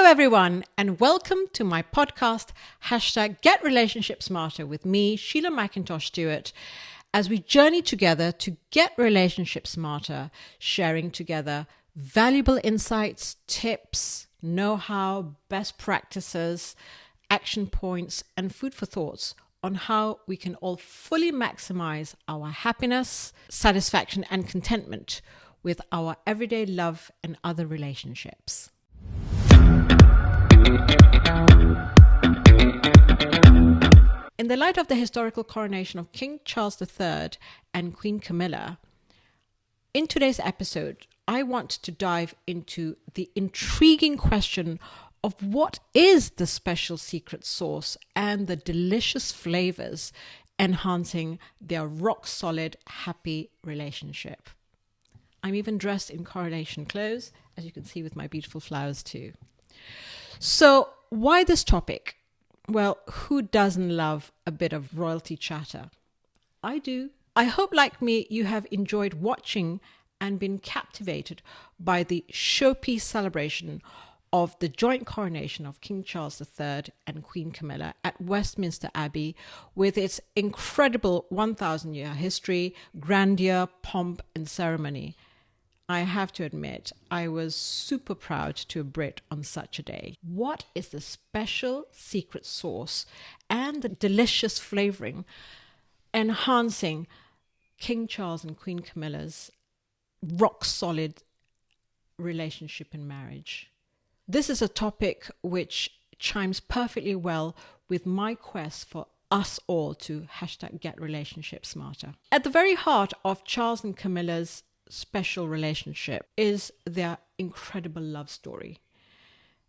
everyone, and welcome to my podcast, Get Relationship Smarter, with me, Sheela Mackintosh-Stewart, as we journey together to get relationships smarter, sharing together valuable insights, tips, know-how, best practices, action points, and food for thoughts on how we can all fully maximize our happiness, satisfaction, and contentment with our everyday love and other relationships. In the light of the historical coronation of King Charles III and Queen Camilla, in today's episode, I want to dive into the intriguing question of what is the special secret sauce and the delicious flavors enhancing their rock-solid, happy relationship. I'm even dressed in coronation clothes, as you can see with my beautiful flowers too. So why this topic? Well, who doesn't love a bit of royalty chatter? I do. I hope, like me, you have enjoyed watching and been captivated by the showpiece celebration of the joint coronation of King Charles III and Queen Camilla at Westminster Abbey, with its incredible 1,000-year history, grandeur, pomp, and ceremony. I have to admit, I was super proud to a Brit on such a day. What is the special secret sauce and the delicious flavoring enhancing King Charles and Queen Camilla's rock-solid relationship and marriage? This is a topic which chimes perfectly well with my quest for us all to Get Relationship Smarter. At the very heart of Charles and Camilla's special relationship is their incredible love story.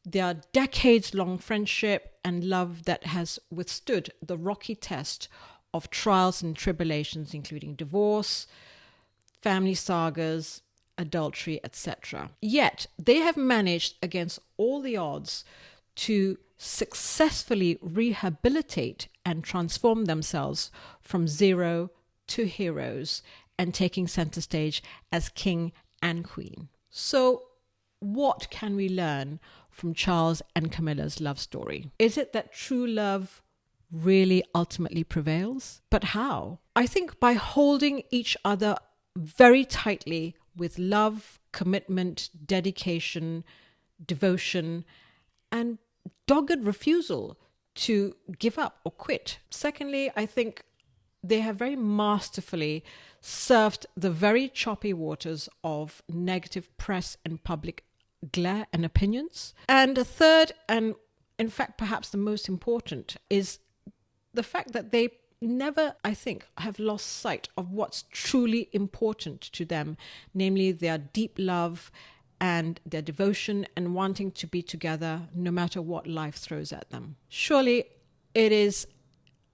Their decades-long friendship and love that has withstood the rocky test of trials and tribulations, including divorce, family sagas, adultery, etc. Yet they have managed, against all the odds, to successfully rehabilitate and transform themselves from zero to heroes and taking center stage as king and queen. So what can we learn from Charles and Camilla's love story? Is it that true love really ultimately prevails? But how? I think by holding each other very tightly with love, commitment, dedication, devotion, and dogged refusal to give up or quit. Secondly, I think they have very masterfully surfed the very choppy waters of negative press and public glare and opinions. And a third, and in fact perhaps the most important, is the fact that they never, I think, have lost sight of what's truly important to them, namely their deep love and their devotion and wanting to be together no matter what life throws at them. Surely it is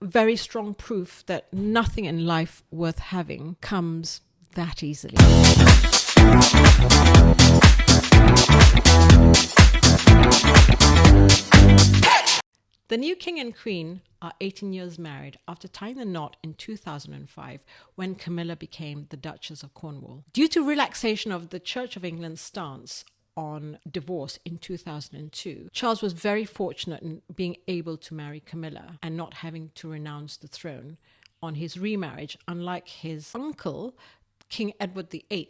very strong proof that nothing in life worth having comes that easily. The new king and queen are 18 years married after tying the knot in 2005 when Camilla became the Duchess of Cornwall. Due to relaxation of the Church of England's stance on divorce in 2002, Charles was very fortunate in being able to marry Camilla and not having to renounce the throne on his remarriage, unlike his uncle, King Edward VIII,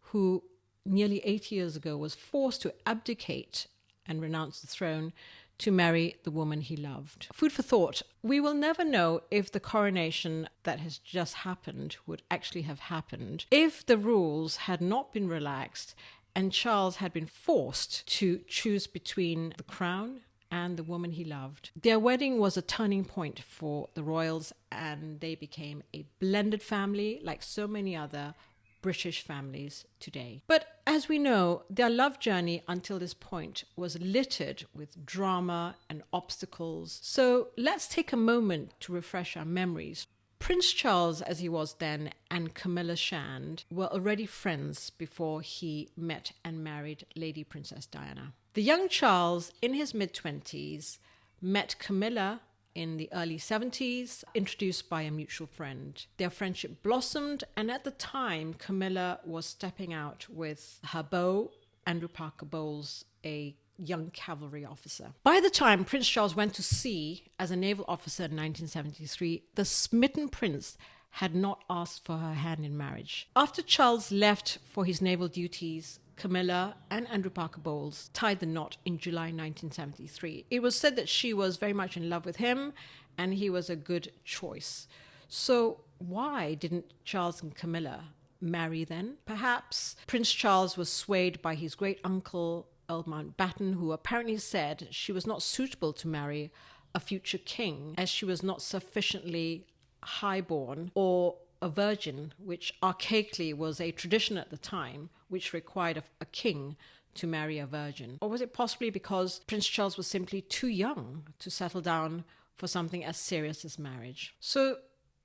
who nearly 80 years ago was forced to abdicate and renounce the throne to marry the woman he loved. Food for thought. We will never know if the coronation that has just happened would actually have happened if the rules had not been relaxed and Charles had been forced to choose between the crown and the woman he loved. Their wedding was a turning point for the royals, and they became a blended family like so many other British families today. But as we know, their love journey until this point was littered with drama and obstacles. So let's take a moment to refresh our memories. Prince Charles, as he was then, and Camilla Shand were already friends before he met and married Lady Princess Diana. The young Charles, in his mid-20s, met Camilla in the early 70s, introduced by a mutual friend. Their friendship blossomed, and at the time, Camilla was stepping out with her beau, Andrew Parker Bowles, a young cavalry officer. By the time Prince Charles went to sea as a naval officer in 1973, the smitten prince had not asked for her hand in marriage. After Charles left for his naval duties, Camilla and Andrew Parker Bowles tied the knot in July 1973. It was said that she was very much in love with him and he was a good choice. So why didn't Charles and Camilla marry then? Perhaps Prince Charles was swayed by his great uncle Earl Mountbatten, who apparently said she was not suitable to marry a future king as she was not sufficiently highborn or a virgin, which archaically was a tradition at the time, which required a king to marry a virgin. Or was it possibly because Prince Charles was simply too young to settle down for something as serious as marriage? So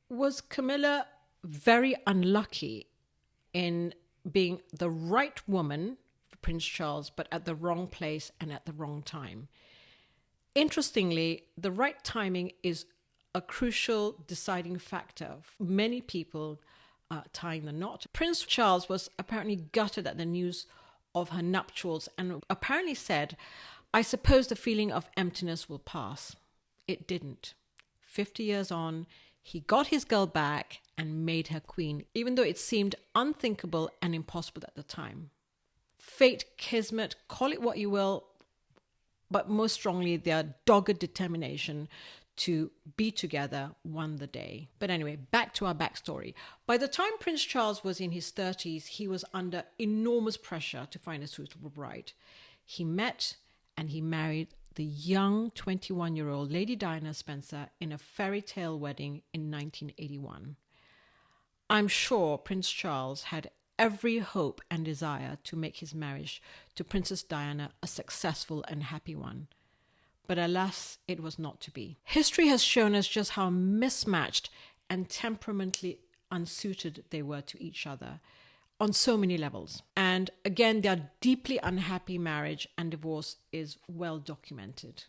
was Camilla very unlucky in being the right woman for Prince Charles, but at the wrong place and at the wrong time? Interestingly, the right timing is a crucial deciding factor for many people tying the knot. Prince Charles was apparently gutted at the news of her nuptials and apparently said, "I suppose the feeling of emptiness will pass." It didn't. 50 years on, he got his girl back and made her queen, even though it seemed unthinkable and impossible at the time. Fate, kismet, call it what you will, but most strongly their dogged determination to be together won the day. But anyway, back to our backstory. By the time Prince Charles was in his 30s, he was under enormous pressure to find a suitable bride. He met and he married the young 21-year-old Lady Diana Spencer in a fairy tale wedding in 1981. I'm sure Prince Charles had every hope and desire to make his marriage to Princess Diana a successful and happy one. But alas, it was not to be. History has shown us just how mismatched and temperamentally unsuited they were to each other on so many levels. And again, their deeply unhappy marriage and divorce is well documented.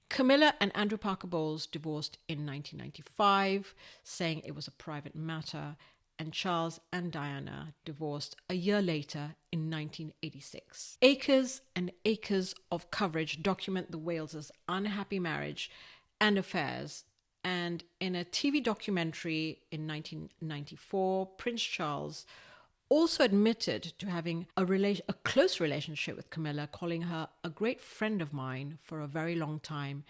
Camilla and Andrew Parker Bowles divorced in 1995, saying it was a private matter, and Charles and Diana divorced a year later in 1986. Acres and acres of coverage document the Wales's unhappy marriage and affairs, and in a TV documentary in 1994, Prince Charles also admitted to having a close relationship with Camilla, calling her a great friend of mine for a very long time,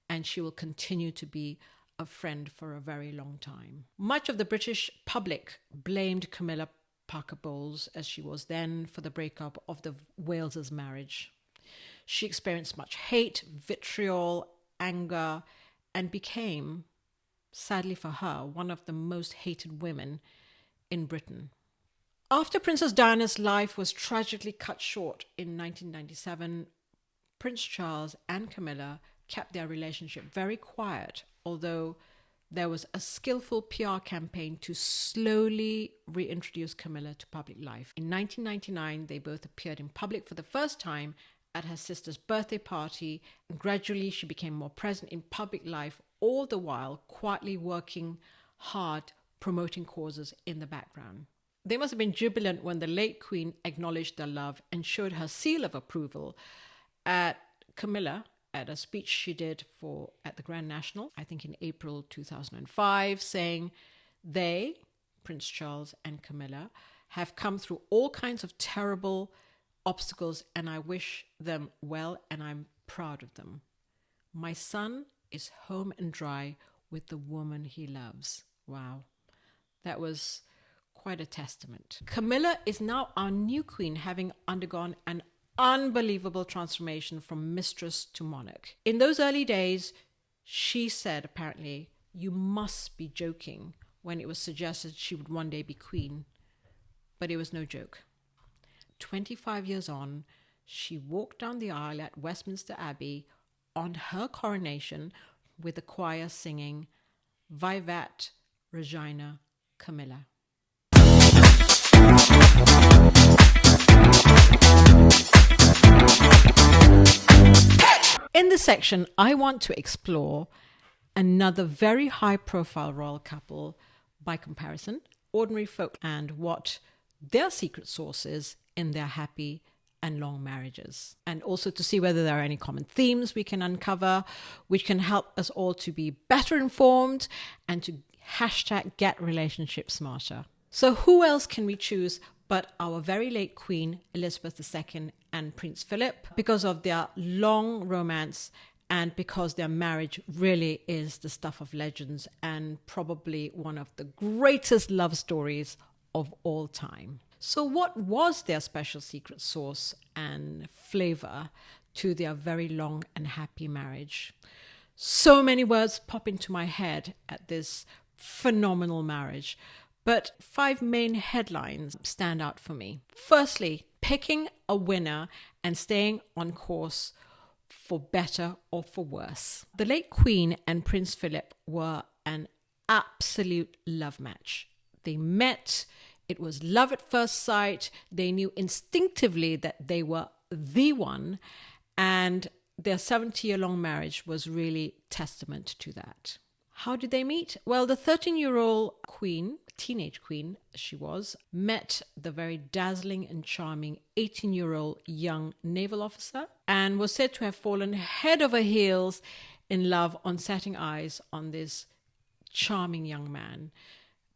and she will continue to be a friend for a very long time. Much of the British public blamed Camilla Parker Bowles, as she was then, for the breakup of the Wales's marriage. She experienced much hate, vitriol, anger, and became, sadly for her, one of the most hated women in Britain. After Princess Diana's life was tragically cut short in 1997, Prince Charles and Camilla kept their relationship very quiet, although there was a skillful PR campaign to slowly reintroduce Camilla to public life. In 1999, they both appeared in public for the first time at her sister's birthday party, and gradually she became more present in public life, all the while quietly working hard, promoting causes in the background. They must have been jubilant when the late Queen acknowledged their love and showed her seal of approval at a speech she did at the Grand National, I think in April 2005, saying they, Prince Charles and Camilla, have come through all kinds of terrible obstacles and I wish them well and I'm proud of them. My son is home and dry with the woman he loves. Wow, that was quite a testament. Camilla is now our new queen, having undergone an unbelievable transformation from mistress to monarch. In those early days, she said, apparently, "You must be joking," when it was suggested she would one day be queen. But it was no joke. 25 years on, she walked down the aisle at Westminster Abbey on her coronation with the choir singing "Vivat Regina Camilla." In this section, I want to explore another very high-profile royal couple by comparison, ordinary folk, and what their secret sauce is in their happy and long marriages, and also to see whether there are any common themes we can uncover, which can help us all to be better informed and to #get relationship smarter. So who else can we choose but our very late Queen Elizabeth II and Prince Philip, because of their long romance and because their marriage really is the stuff of legends and probably one of the greatest love stories of all time. So what was their special secret sauce and flavor to their very long and happy marriage? So many words pop into my head at this phenomenal marriage, but 5 main headlines stand out for me. Firstly, picking a winner and staying on course for better or for worse. The late Queen and Prince Philip were an absolute love match. They met, it was love at first sight, they knew instinctively that they were the one, and their 70-year-long marriage was really testament to that. How did they meet? Well, the 13-year-old queen, teenage queen she was, met the very dazzling and charming 18-year-old young naval officer and was said to have fallen head over heels in love on setting eyes on this charming young man.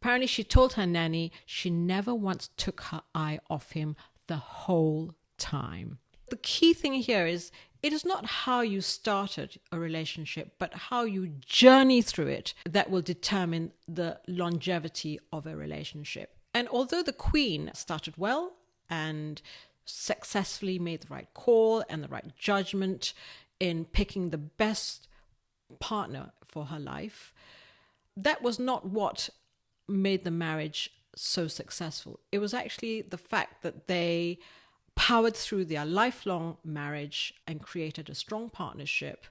Apparently, she told her nanny she never once took her eye off him the whole time. The key thing here is it is not how you started a relationship, but how you journey through it that will determine the longevity of a relationship. And although the Queen started well and successfully made the right call and the right judgment in picking the best partner for her life, that was not what made the marriage so successful. It was actually the fact that they powered through their lifelong marriage and created a strong partnership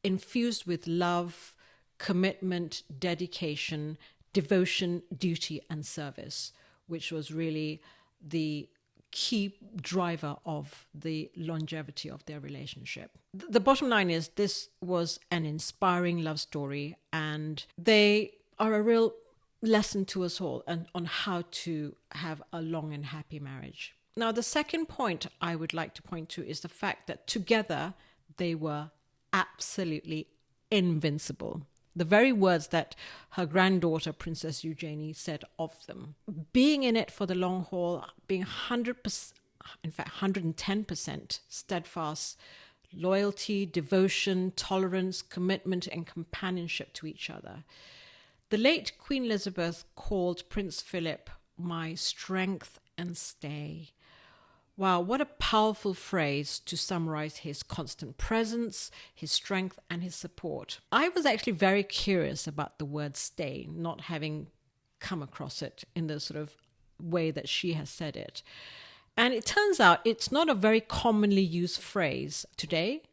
infused with love, commitment, dedication, devotion, duty, and service, which was really the key driver of the longevity of their relationship. The bottom line is this was an inspiring love story, and they are a real lesson to us all and on how to have a long and happy marriage. Now, the second point I would like to point to is the fact that together they were absolutely invincible. The very words that her granddaughter, Princess Eugenie, said of them. Being in it for the long haul, being 100%, in fact 110% steadfast, loyalty, devotion, tolerance, commitment, and companionship to each other. The late Queen Elizabeth called Prince Philip my strength and stay. Wow, what a powerful phrase to summarize his constant presence, his strength, and his support. I was actually very curious about the word stay, not having come across it in the sort of way that she has said it. And it turns out it's not a very commonly used phrase today,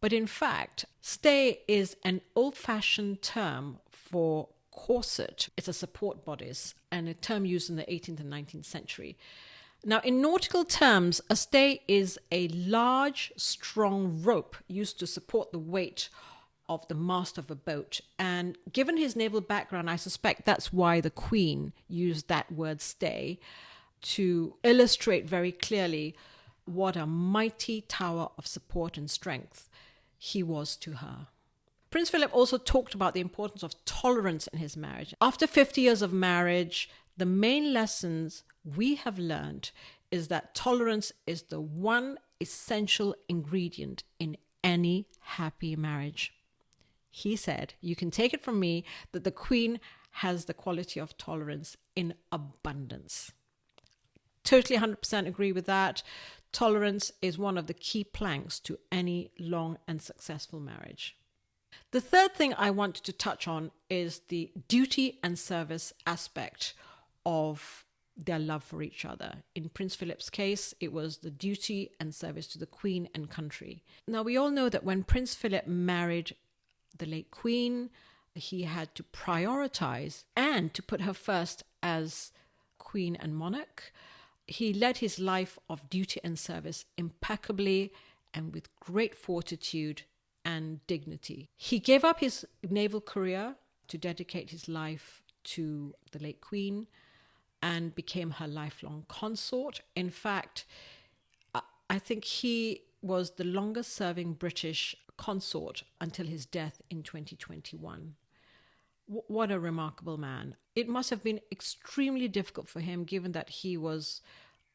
but in fact, stay is an old-fashioned term for corset. It's a support bodice and a term used in the 18th and 19th century. Now, in nautical terms, a stay is a large, strong rope used to support the weight of the mast of a boat. And given his naval background, I suspect that's why the Queen used that word stay to illustrate very clearly what a mighty tower of support and strength he was to her. Prince Philip also talked about the importance of tolerance in his marriage. After 50 years of marriage, the main lessons we have learned is that tolerance is the one essential ingredient in any happy marriage. He said, you can take it from me that the Queen has the quality of tolerance in abundance. Totally 100% agree with that. Tolerance is one of the key planks to any long and successful marriage. The third thing I wanted to touch on is the duty and service aspect of their love for each other. In Prince Philip's case, it was the duty and service to the Queen and country. Now, we all know that when Prince Philip married the late Queen, he had to prioritize and to put her first as Queen and monarch. He led his life of duty and service impeccably and with great fortitude and dignity. He gave up his naval career to dedicate his life to the late Queen and became her lifelong consort. In fact, I think he was the longest serving British consort until his death in 2021. What a remarkable man. It must have been extremely difficult for him, given that he was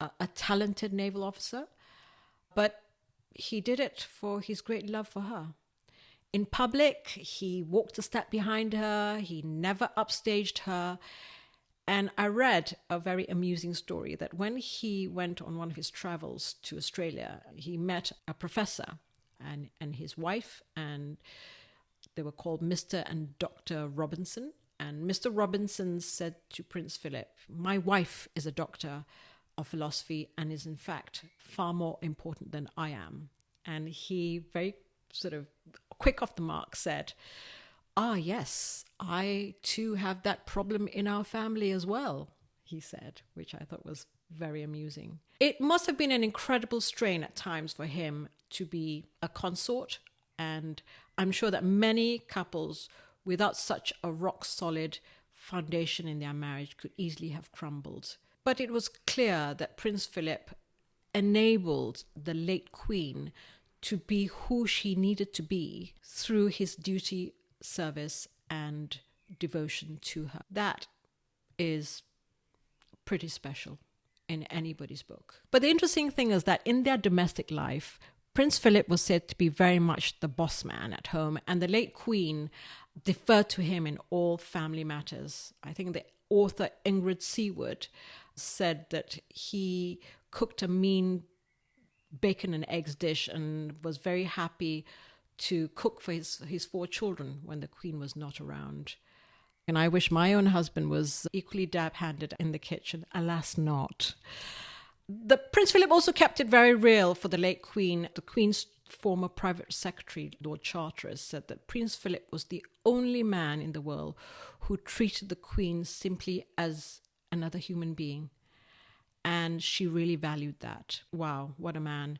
a talented naval officer, but he did it for his great love for her. In public, he walked a step behind her. He never upstaged her. And I read a very amusing story that when he went on one of his travels to Australia, he met a professor and his wife, and they were called Mr. and Dr. Robinson. And Mr. Robinson said to Prince Philip, "My wife is a doctor of philosophy and is in fact far more important than I am." And he very sort of quick off the mark said, "Ah, yes, I too have that problem in our family as well," he said, which I thought was very amusing. It must have been an incredible strain at times for him to be a consort, and I'm sure that many couples without such a rock-solid foundation in their marriage could easily have crumbled. But it was clear that Prince Philip enabled the late Queen to be who she needed to be through his duty, service, and devotion to her. That is pretty special in anybody's book. But the interesting thing is that in their domestic life, Prince Philip was said to be very much the boss man at home, and the late Queen deferred to him in all family matters. I think the author Ingrid Seward said that he cooked a mean bacon and eggs dish and was very happy to cook for his 4 children when the Queen was not around. And I wish my own husband was equally dab-handed in the kitchen. Alas, not. The Prince Philip also kept it very real for the late Queen. The Queen's former private secretary, Lord Charteris, said that Prince Philip was the only man in the world who treated the Queen simply as another human being. And she really valued that. Wow, what a man.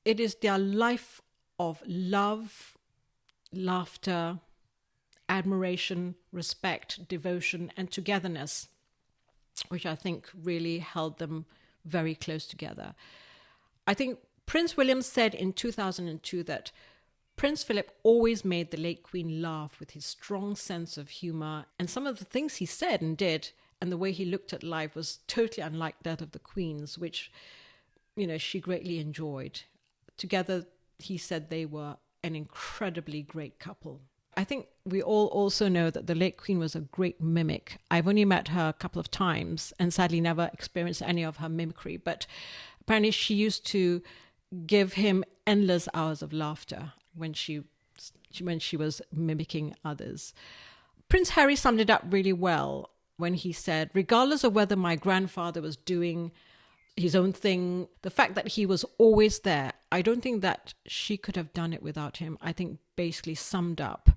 It is their life of love, laughter, admiration, respect, devotion, and togetherness, which I think really held them very close together. I think Prince William said in 2002 that Prince Philip always made the late Queen laugh with his strong sense of humor, and some of the things he said and did and the way he looked at life was totally unlike that of the Queen's, which, she greatly enjoyed. Together, he said they were an incredibly great couple. I think we all also know that the late Queen was a great mimic. I've only met her a couple of times and sadly never experienced any of her mimicry, but apparently she used to give him endless hours of laughter when she was mimicking others. Prince Harry summed it up really well when he said, "Regardless of whether my grandfather was doing his own thing, the fact that he was always there, I don't think that she could have done it without him." I think basically summed up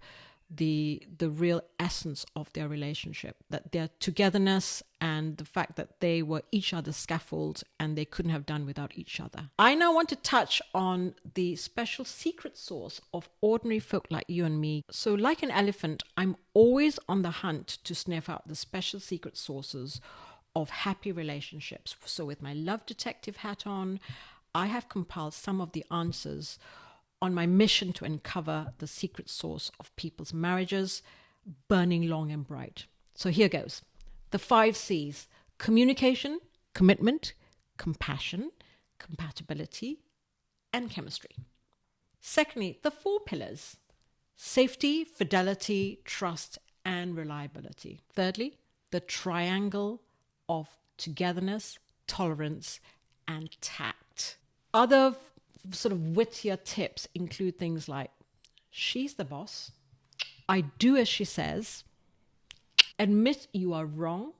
the real essence of their relationship, that their togetherness and the fact that they were each other's scaffold and they couldn't have done without each other. I now want to touch on the special secret sauce of ordinary folk like you and me. So like an elephant, I'm always on the hunt to sniff out the special secret sauces of happy relationships. So with my love detective hat on, I have compiled some of the answers on my mission to uncover the secret source of people's marriages, burning long and bright. So here goes. The 5 C's: communication, commitment, compassion, compatibility, and chemistry. Secondly, the 4 pillars: safety, fidelity, trust, and reliability. Thirdly, the triangle of togetherness, tolerance, and tact. Other sort of wittier tips include things like, she's the boss, I do as she says, admit you are wrong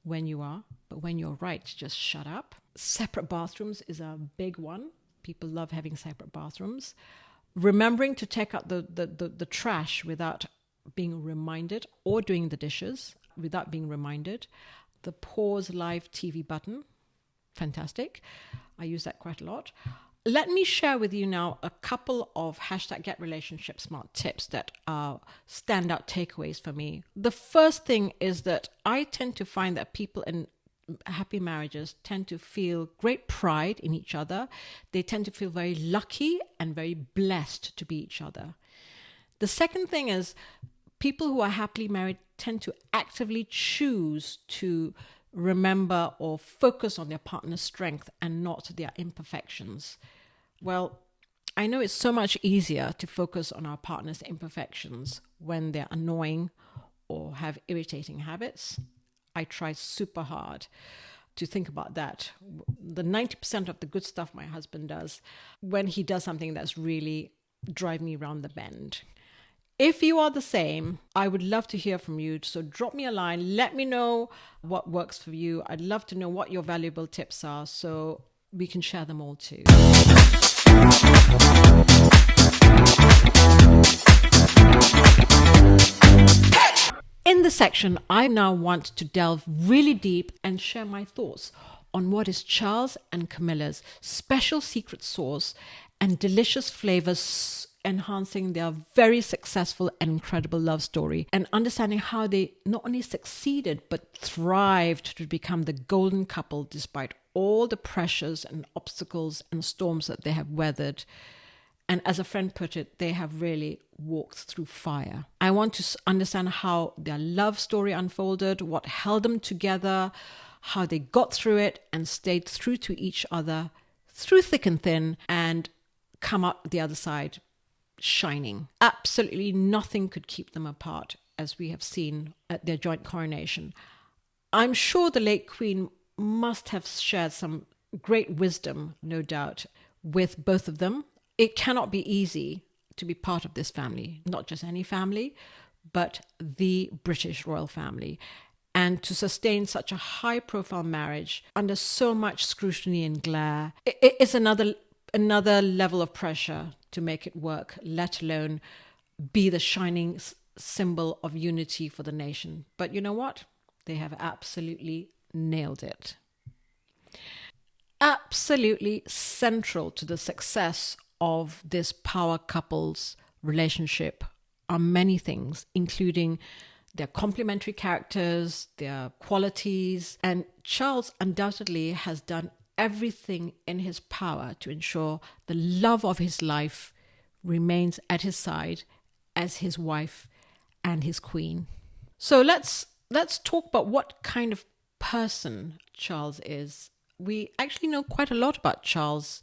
when you are, but when you're right, just shut up. Separate bathrooms is a big one. People love having separate bathrooms. Remembering to take out the trash without being reminded, or doing the dishes without being reminded. The pause live TV button, fantastic. I use that quite a lot. Let me share with you now a couple of #GetRelationshipSmart tips that are standout takeaways for me. The first thing is that I tend to find that people happy marriages tend to feel great pride in each other. They tend to feel very lucky and very blessed to be each other. The second thing is people who are happily married tend to actively choose to remember or focus on their partner's strength and not their imperfections. Well, I know it's so much easier to focus on our partner's imperfections when they're annoying or have irritating habits. I try super hard to think about that. The 90% of the good stuff my husband does when he does something that's really driving me around the bend. If you are the same, I would love to hear from you. So drop me a line. Let me know what works for you. I'd love to know what your valuable tips are so we can share them all too. In this section, I now want to delve really deep and share my thoughts on what is Charles and Camilla's special secret sauce and delicious flavors enhancing their very successful and incredible love story, and understanding how they not only succeeded but thrived to become the golden couple despite all the pressures and obstacles and storms that they have weathered. And as a friend put it, they have really walked through fire. I want to understand how their love story unfolded, what held them together, how they got through it and stayed true to each other through thick and thin and come out the other side shining. Absolutely nothing could keep them apart, as we have seen at their joint coronation. I'm sure the late Queen must have shared some great wisdom, no doubt, with both of them. It cannot be easy to be part of this family, not just any family, but the British royal family. And to sustain such a high-profile marriage under so much scrutiny and glare, it's another level of pressure to make it work, let alone be the shining symbol of unity for the nation. But you know what? They have absolutely nailed it. Absolutely central to the success of this power couple's relationship are many things, including their complementary characters, their qualities, and Charles undoubtedly has done everything in his power to ensure the love of his life remains at his side as his wife and his queen. So let's talk about what kind of person Charles is. We actually know quite a lot about Charles,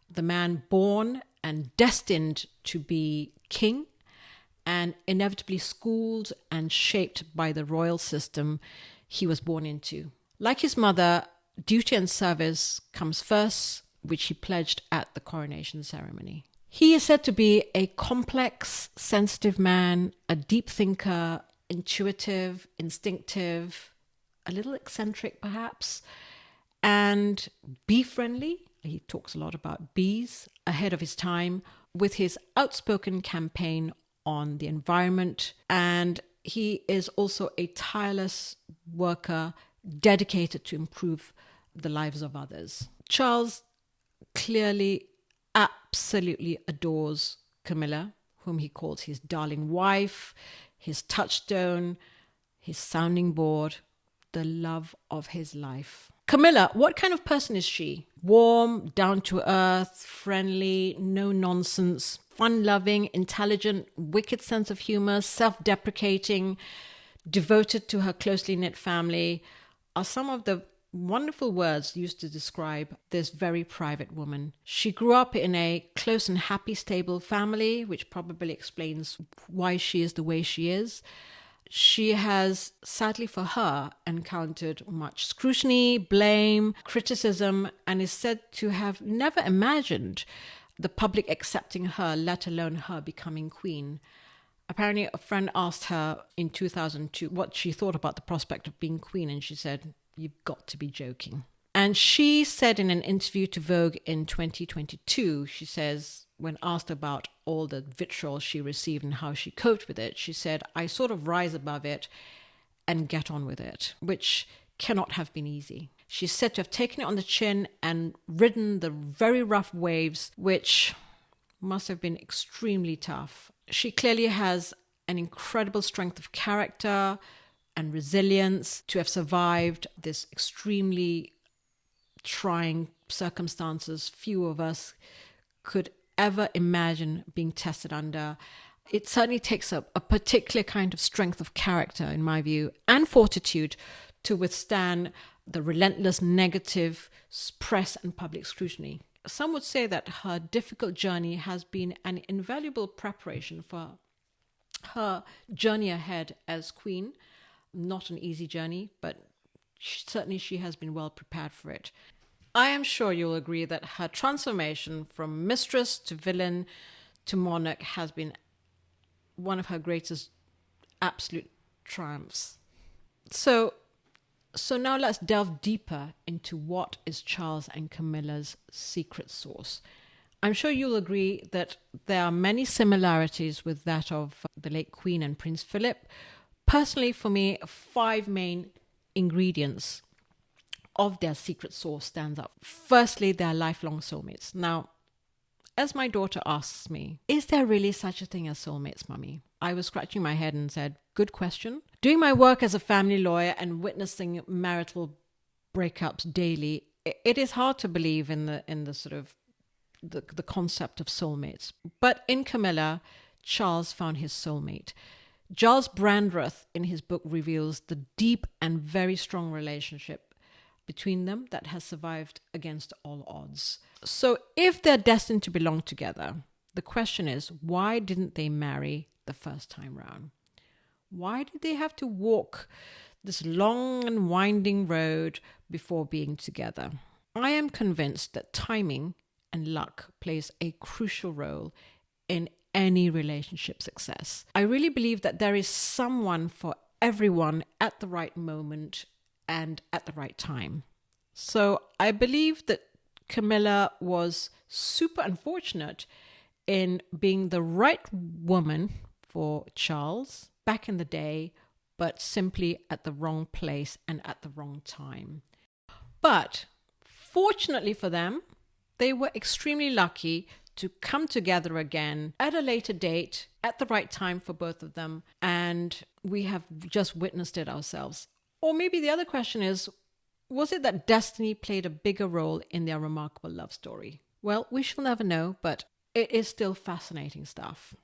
the man born and destined to be king and inevitably schooled and shaped by the royal system he was born into. Like his mother, duty and service comes first, which he pledged at the coronation ceremony. He is said to be a complex, sensitive man, a deep thinker, intuitive, instinctive, a little eccentric perhaps, and bee-friendly. He talks a lot about bees, ahead of his time, with his outspoken campaign on the environment. And he is also a tireless worker, dedicated to improve the lives of others. Charles clearly absolutely adores Camilla, whom he calls his darling wife, his touchstone, his sounding board, the love of his life. Camilla, what kind of person is she? Warm, down to earth, friendly, no nonsense, fun-loving, intelligent, wicked sense of humor, self-deprecating, devoted to her closely knit family are some of the wonderful words used to describe this very private woman. She grew up in a close and happy, stable family, which probably explains why she is the way she is. She has, sadly for her, encountered much scrutiny, blame, criticism, and is said to have never imagined the public accepting her, let alone her becoming queen. Apparently, a friend asked her in 2002 what she thought about the prospect of being queen, and she said, "You've got to be joking." And she said in an interview to Vogue in 2022, she says, when asked about all the vitriol she received and how she coped with it, she said, "I sort of rise above it and get on with it," which cannot have been easy. She's said to have taken it on the chin and ridden the very rough waves, which must have been extremely tough. She clearly has an incredible strength of character, and resilience, to have survived this extremely trying circumstances few of us could ever imagine being tested under. It certainly takes a particular kind of strength of character, in my view, and fortitude to withstand the relentless negative press and public scrutiny. Some would say that her difficult journey has been an invaluable preparation for her journey ahead as queen. Not an easy journey, but certainly she has been well prepared for it. I am sure you'll agree that her transformation from mistress to villain to monarch has been one of her greatest absolute triumphs. So now let's delve deeper into what is Charles and Camilla's secret sauce. I'm sure you'll agree that there are many similarities with that of the late Queen and Prince Philip. Personally, for me, 5 main ingredients of their secret sauce stands out. Firstly, they are lifelong soulmates. Now, as my daughter asks me, is there really such a thing as soulmates, Mummy? I was scratching my head and said, good question. Doing my work as a family lawyer and witnessing marital breakups daily, it is hard to believe in the sort of the concept of soulmates. But in Camilla, Charles found his soulmate. Giles Brandreth in his book reveals the deep and very strong relationship between them that has survived against all odds. So if they're destined to belong together, the question is, why didn't they marry the first time round? Why did they have to walk this long and winding road before being together? I am convinced that timing and luck plays a crucial role in any relationship success. I really believe that there is someone for everyone at the right moment and at the right time. So I believe that Camilla was super unfortunate in being the right woman for Charles back in the day, but simply at the wrong place and at the wrong time. But fortunately for them, they were extremely lucky to come together again at a later date, at the right time for both of them, and we have just witnessed it ourselves. Or maybe the other question is, was it that destiny played a bigger role in their remarkable love story? Well, we shall never know, but it is still fascinating stuff.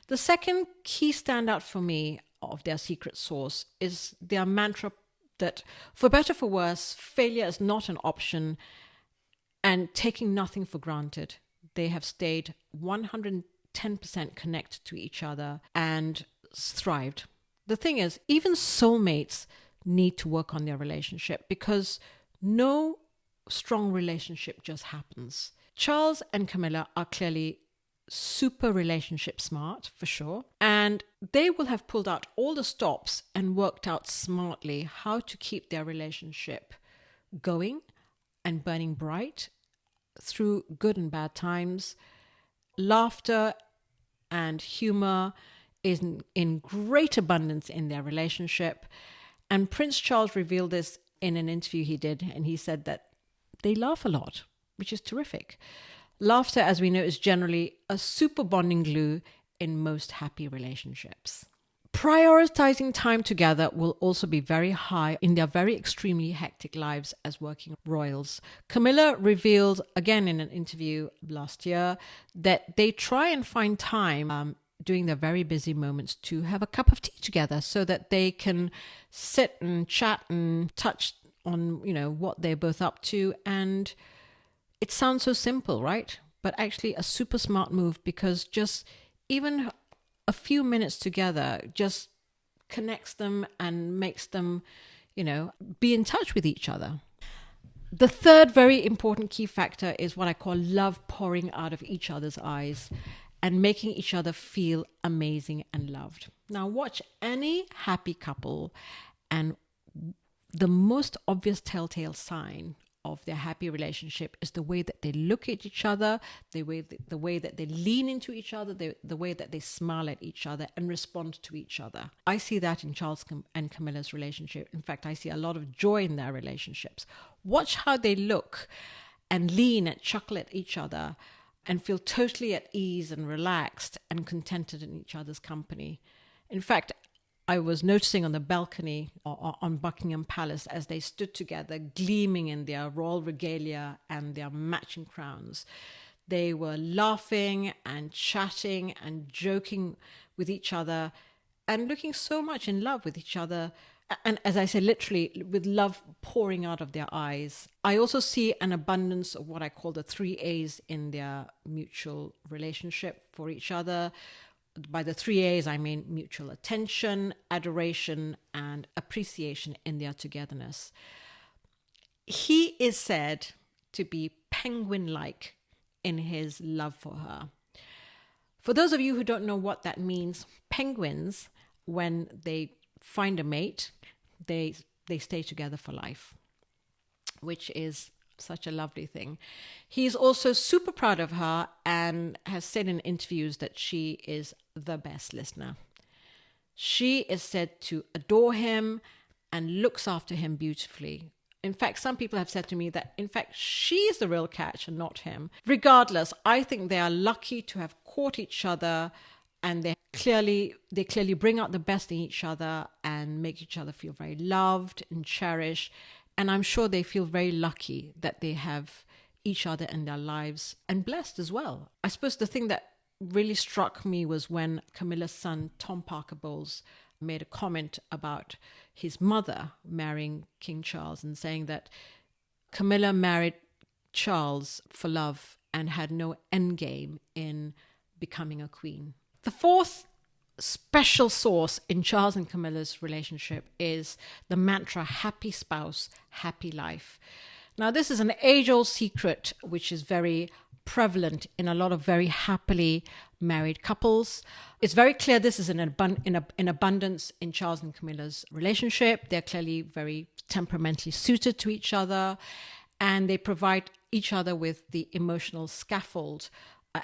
The second key standout for me of their secret sauce is their mantra that, for better or for worse, failure is not an option, and taking nothing for granted. They have stayed 110% connected to each other and thrived. The thing is, even soulmates need to work on their relationship because no strong relationship just happens. Charles and Camilla are clearly super relationship smart, for sure, and they will have pulled out all the stops and worked out smartly how to keep their relationship going and burning bright through good and bad times. Laughter and humor is in great abundance in their relationship. And Prince Charles revealed this in an interview he did, and he said that they laugh a lot, which is terrific. Laughter, as we know, is generally a super bonding glue in most happy relationships. Prioritizing time together will also be very high in their very extremely hectic lives as working royals. Camilla revealed again in an interview last year that they try and find time during their very busy moments to have a cup of tea together so that they can sit and chat and touch on, what they're both up to. And it sounds so simple, right? But actually a super smart move, because just even a few minutes together just connects them and makes them, be in touch with each other. The third very important key factor is what I call love pouring out of each other's eyes and making each other feel amazing and loved. Now, watch any happy couple, and the most obvious telltale sign of their happy relationship is the way that they look at each other, the way that they lean into each other, the way that they smile at each other and respond to each other. I see that in Charles and Camilla's relationship. In fact, I see a lot of joy in their relationships. Watch how they look and lean and chuckle at each other and feel totally at ease and relaxed and contented in each other's company. In fact, I was noticing on the balcony on Buckingham Palace as they stood together, gleaming in their royal regalia and their matching crowns. They were laughing and chatting and joking with each other and looking so much in love with each other. And as I say, literally with love pouring out of their eyes. I also see an abundance of what I call the 3 A's in their mutual relationship for each other. By the 3 A's, I mean mutual attention, adoration, and appreciation in their togetherness. He is said to be penguin-like in his love for her. For those of you who don't know what that means, penguins, when they find a mate, they stay together for life, which is such a lovely thing. He's also super proud of her and has said in interviews that she is the best listener. She is said to adore him and looks after him beautifully. In fact, some people have said to me that, in fact, she's the real catch and not him. Regardless, I think they are lucky to have caught each other, and they clearly bring out the best in each other and make each other feel very loved and cherished. And I'm sure they feel very lucky that they have each other in their lives, and blessed as well. I suppose the thing that really struck me was when Camilla's son, Tom Parker Bowles, made a comment about his mother marrying King Charles and saying that Camilla married Charles for love and had no endgame in becoming a queen. The fourth special source in Charles and Camilla's relationship is the mantra, happy spouse, happy life. Now, this is an age-old secret which is very prevalent in a lot of very happily married couples. It's very clear this is in abundance in Charles and Camilla's relationship. They're clearly very temperamentally suited to each other, and they provide each other with the emotional scaffold,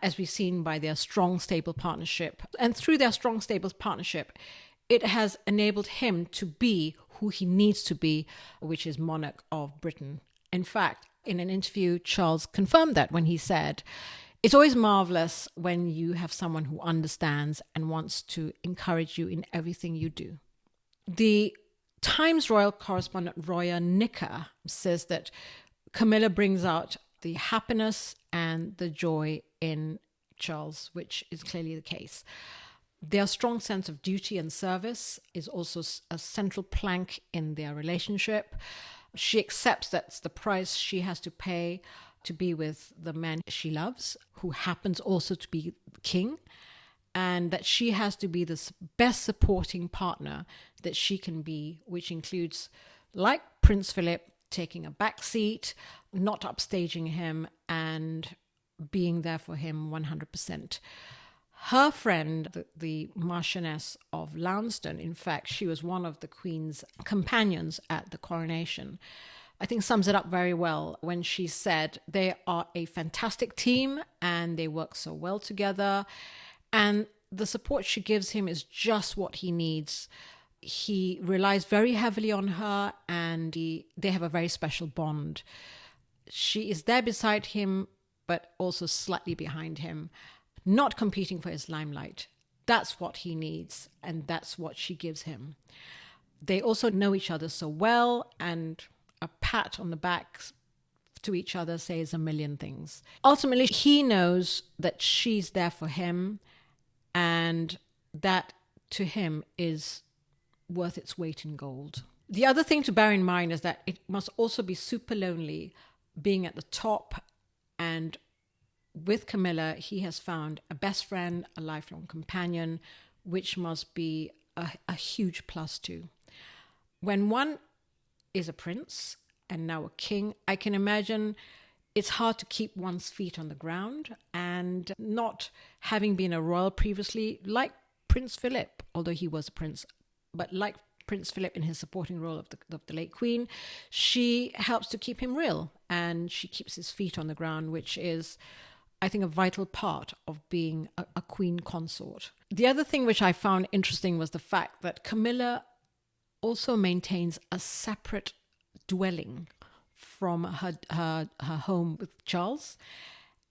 as we've seen by their strong, stable partnership. And through their strong, stable partnership, it has enabled him to be who he needs to be, which is monarch of Britain. In fact, in an interview, Charles confirmed that when he said, "It's always marvelous when you have someone who understands and wants to encourage you in everything you do." The Times Royal correspondent Roya Nicker says that Camilla brings out the happiness and the joy in Charles, which is clearly the case. Their strong sense of duty and service is also a central plank in their relationship. She accepts that's the price she has to pay to be with the man she loves, who happens also to be king, and that she has to be the best supporting partner that she can be, which includes, like Prince Philip, taking a back seat, not upstaging him, and being there for him 100%. Her friend, the Marchioness of Lounston, in fact, she was one of the Queen's companions at the coronation, I think sums it up very well when she said they are a fantastic team and they work so well together, and the support she gives him is just what he needs. He relies very heavily on her, and they have a very special bond. She is there beside him, but also slightly behind him, not competing for his limelight. That's what he needs, and that's what she gives him. They also know each other so well, and a pat on the back to each other says a million things. Ultimately, he knows that she's there for him, and that to him is worth its weight in gold. The other thing to bear in mind is that it must also be super lonely being at the top, and with Camilla, he has found a best friend, a lifelong companion, which must be a huge plus too. When one is a prince and now a king, I can imagine it's hard to keep one's feet on the ground, and not having been a royal previously, like Prince Philip, although he was a prince, but like Prince Philip in his supporting role of the late Queen, she helps to keep him real, and she keeps his feet on the ground, which is, I think, a vital part of being a queen consort. The other thing which I found interesting was the fact that Camilla also maintains a separate dwelling from her home with Charles.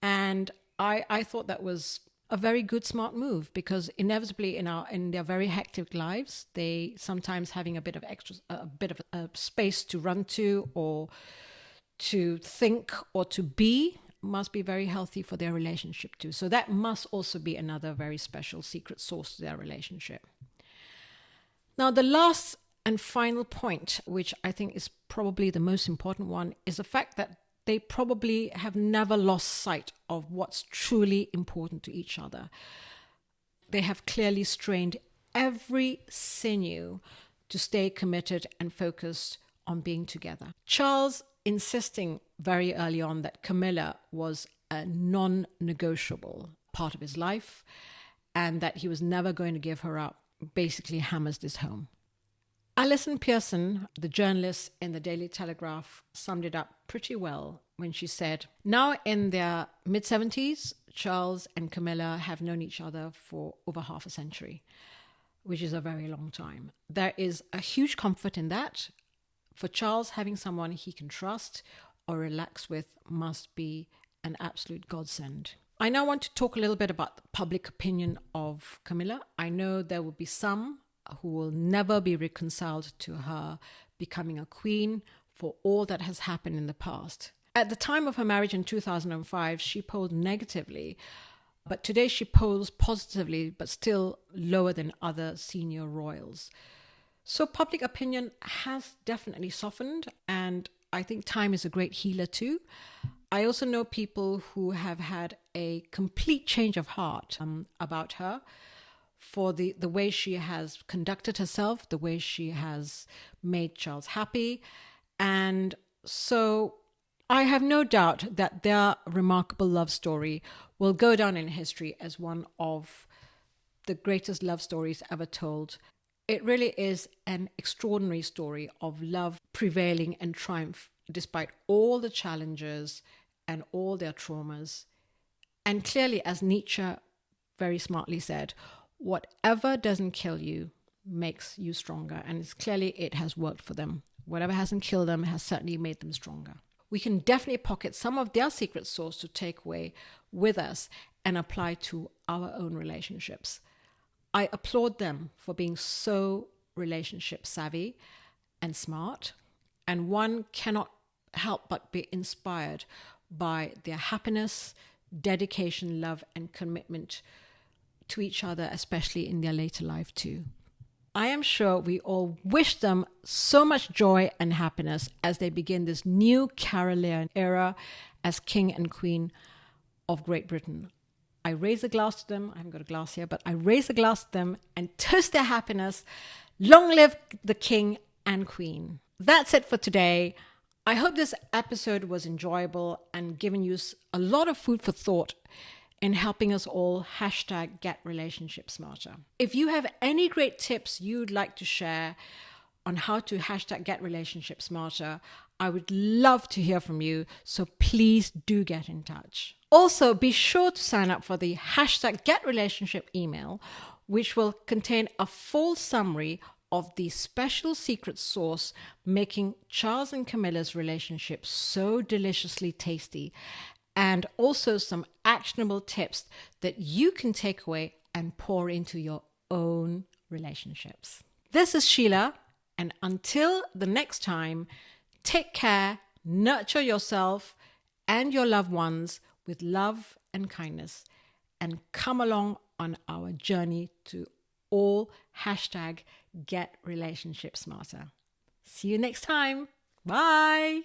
And I thought that was a very good, smart move, because inevitably in their very hectic lives, they sometimes having a bit of a space to run to, or to think, or to be, must be very healthy for their relationship too. So that must also be another very special secret sauce to their relationship. Now, the last and final point, which I think is probably the most important one, is the fact that they probably have never lost sight of what's truly important to each other. They have clearly strained every sinew to stay committed and focused on being together. Charles insisting very early on that Camilla was a non-negotiable part of his life and that he was never going to give her up, basically hammers this home. Alison Pearson, the journalist in the Daily Telegraph, summed it up pretty well when she said, now in their mid-70s, Charles and Camilla have known each other for over half a century, which is a very long time. There is a huge comfort in that. For Charles, having someone he can trust or relax with must be an absolute godsend. I now want to talk a little bit about the public opinion of Camilla. I know there will be some who will never be reconciled to her becoming a queen for all that has happened in the past. At the time of her marriage in 2005, she polled negatively, but today she polls positively, but still lower than other senior royals. So public opinion has definitely softened, and I think time is a great healer too. I also know people who have had a complete change of heart about her, for the way she has conducted herself, the way she has made Charles happy. And so I have no doubt that their remarkable love story will go down in history as one of the greatest love stories ever told. It really is an extraordinary story of love prevailing and triumph despite all the challenges and all their traumas. And clearly, as Nietzsche very smartly said, whatever doesn't kill you makes you stronger. And it's clearly it has worked for them. Whatever hasn't killed them has certainly made them stronger. We can definitely pocket some of their secret sauce to take away with us and apply to our own relationships. I applaud them for being so relationship savvy and smart. And one cannot help but be inspired by their happiness, dedication, love, and commitment to each other, especially in their later life too. I am sure we all wish them so much joy and happiness as they begin this new Carolean era as King and Queen of Great Britain. I raise a glass to them. I haven't got a glass here, but I raise a glass to them and toast their happiness. Long live the King and Queen. That's it for today. I hope this episode was enjoyable and given you a lot of food for thought in helping us all #GetRelationshipSmarter. If you have any great tips you'd like to share on how to #GetRelationshipSmarter, I would love to hear from you, so please do get in touch. Also, be sure to sign up for the #GetRelationship email, which will contain a full summary of the special secret sauce making Charles and Camilla's relationship so deliciously tasty, and also some actionable tips that you can take away and pour into your own relationships. This is Sheela, and until the next time, take care, nurture yourself and your loved ones with love and kindness, and come along on our journey to all #GetRelationshipSmarter. See you next time. Bye.